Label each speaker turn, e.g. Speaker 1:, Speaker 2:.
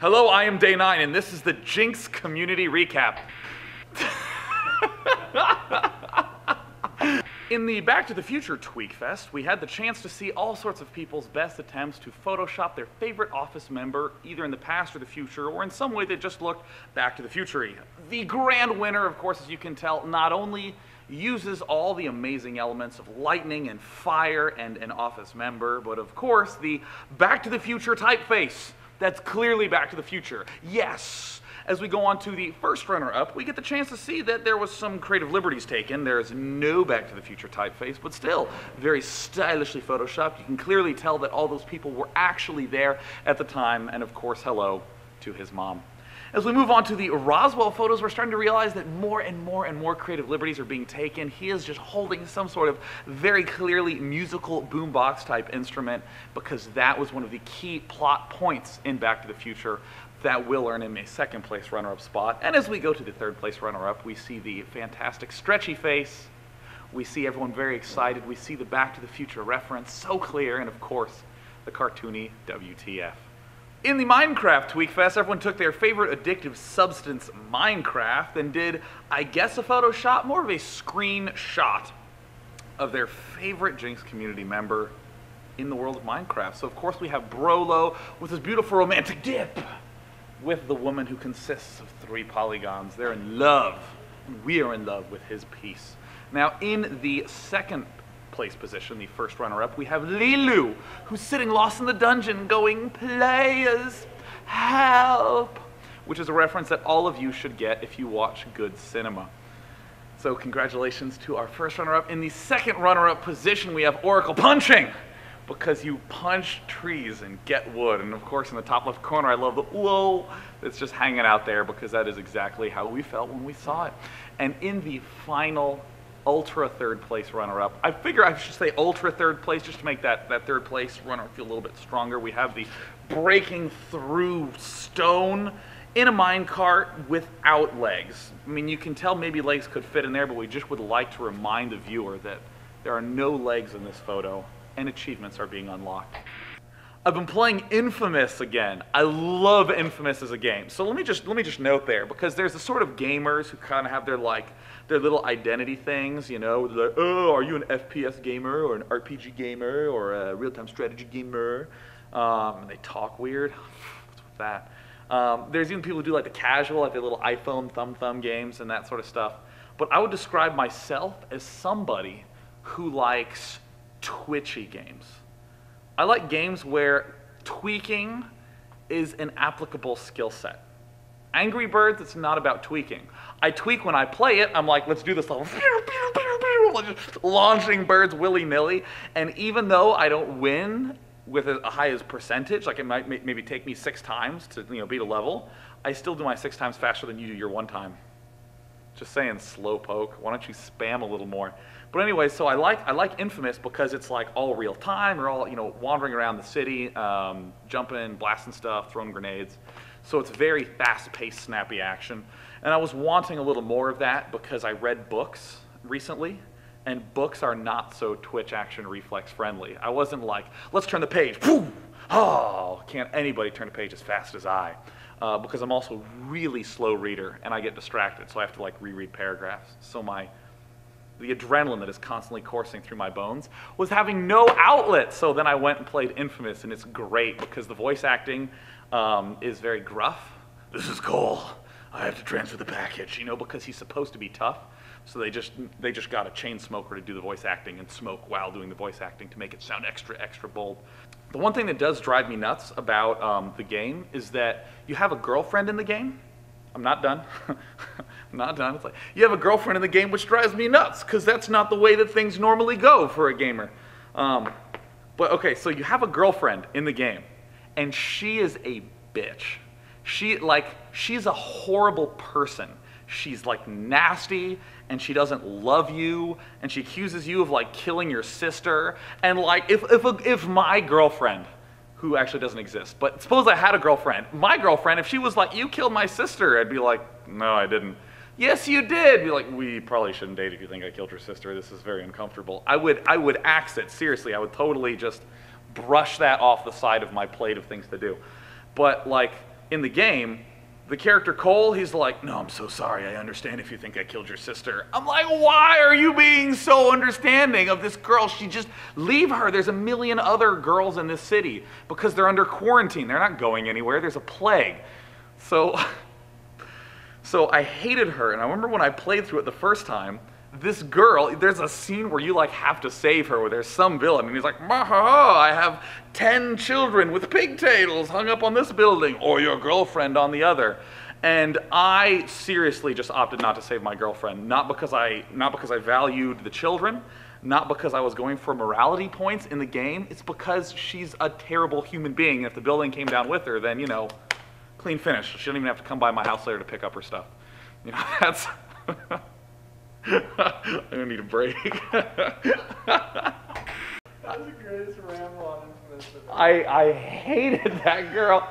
Speaker 1: Hello, I am Day 9, and this is the Jinx Community Recap. In the Back to the Future Tweakfest, we had the chance to see all sorts of people's best attempts to Photoshop their favorite office member, either in the past or the future, or in some way that just looked Back to the Future-y. The grand winner, of course, as you can tell, not only uses all the amazing elements of lightning and fire and an office member, but of course, the Back to the Future typeface. That's clearly Back to the Future. Yes! As we go on to the first runner-up, we get the chance to see that there was some creative liberties taken. There is no Back to the Future typeface, but still very stylishly photoshopped. You can clearly tell that all those people were actually there at the time, and of course, hello to his mom. As we move on to the Roswell photos, we're starting to realize that more and more creative liberties are being taken. He is just holding some sort of very clearly musical boombox type instrument, because that was one of the key plot points in Back to the Future that will earn him a second place runner-up spot. And as we go to the third place runner-up, we see the fantastic stretchy face. We see everyone very excited. We see the Back to the Future reference so clear, and of course, the cartoony WTF. In the Minecraft Tweakfest, everyone took their favorite addictive substance, Minecraft, and did, I guess, a Photoshop, more of a screenshot of their favorite Jinx community member in the world of Minecraft. So, of course, we have Brolo with his beautiful romantic dip with the woman who consists of 3 polygons. They're in love, and we are in love with his piece. Now, in the second place position, the first runner-up, we have Lilu, who's sitting lost in the dungeon going, "Players, help!" which is a reference that all of you should get if you watch good cinema. So congratulations to our first runner-up. In the second runner-up position, we have Oracle punching, because you punch trees and get wood. And of course, in the top left corner, I love the whoa that's just hanging out there, because that is exactly how we felt when we saw it. And in the final ultra third place runner-up, I figure I should say ultra third place just to make that third place runner feel a little bit stronger. We have the breaking through stone in a minecart without legs. I mean, you can tell maybe legs could fit in there, but we just would like to remind the viewer that there are no legs in this photo, and achievements are being unlocked. I've been playing Infamous again. I love Infamous as a game. So let me just note there, because there's the sort of gamers who kind of have their little identity things, you know, like, oh, are you an FPS gamer or an RPG gamer or a real-time strategy gamer? And they talk weird. What's with that? There's even people who do like the casual, like the little iPhone thumb games and that sort of stuff. But I would describe myself as somebody who likes twitchy games. I like games where tweaking is an applicable skill set. Angry Birds, it's not about tweaking. I tweak when I play it. I'm like, let's do this level. Just launching birds willy-nilly. And even though I don't win with a high as percentage, like it might maybe take me 6 times to beat a level, I still do my 6 times faster than you do your 1 time. Just saying, slowpoke. Why don't you spam a little more? But anyway, so I like Infamous because it's like all real time. We're all wandering around the city, jumping, blasting stuff, throwing grenades. So it's very fast-paced, snappy action. And I was wanting a little more of that because I read books recently, and books are not so Twitch action reflex friendly. I wasn't like, let's turn the page. Oh, can't anybody turn the page as fast as I? Because I'm also a really slow reader, and I get distracted, so I have to like reread paragraphs. So the adrenaline that is constantly coursing through my bones was having no outlet. So then I went and played Infamous, and it's great because the voice acting is very gruff. This is Cole. I have to transfer the package, because he's supposed to be tough. So they just got a chain smoker to do the voice acting and smoke while doing the voice acting to make it sound extra bold. The one thing that does drive me nuts about the game is that you have a girlfriend in the game. I'm not done. I'm not done. It's like, you have a girlfriend in the game, which drives me nuts, because that's not the way that things normally go for a gamer. But okay, so you have a girlfriend in the game, and she is a bitch. She's a horrible person. She's like nasty, and she doesn't love you, and she accuses you of like killing your sister. And like, if my girlfriend, who actually doesn't exist, but suppose I had a girlfriend, my girlfriend, if she was like, you killed my sister, I'd be like, no, I didn't. Yes, you did. Be like, we probably shouldn't date if you think I killed your sister. This is very uncomfortable. I would axe it, seriously. I would totally just brush that off the side of my plate of things to do. But like, in the game, the character Cole, he's like, no, I'm so sorry, I understand if you think I killed your sister. I'm like, why are you being so understanding of this girl? She just, leave her. There's a million other girls in this city because they're under quarantine. They're not going anywhere. There's a plague. So I hated her, and I remember when I played through it the first time, this girl, there's a scene where you like have to save her, where there's some villain, and he's like, I have 10 children with pigtails hung up on this building, or your girlfriend on the other. And I seriously just opted not to save my girlfriend, not because I valued the children, not because I was going for morality points in the game. It's because she's a terrible human being, and if the building came down with her, then, you know, clean finish. She don't even have to come by my house later to pick up her stuff. You know, that's... I'm gonna need a break.
Speaker 2: That was the greatest ramble on Infamous.
Speaker 1: I hated that girl.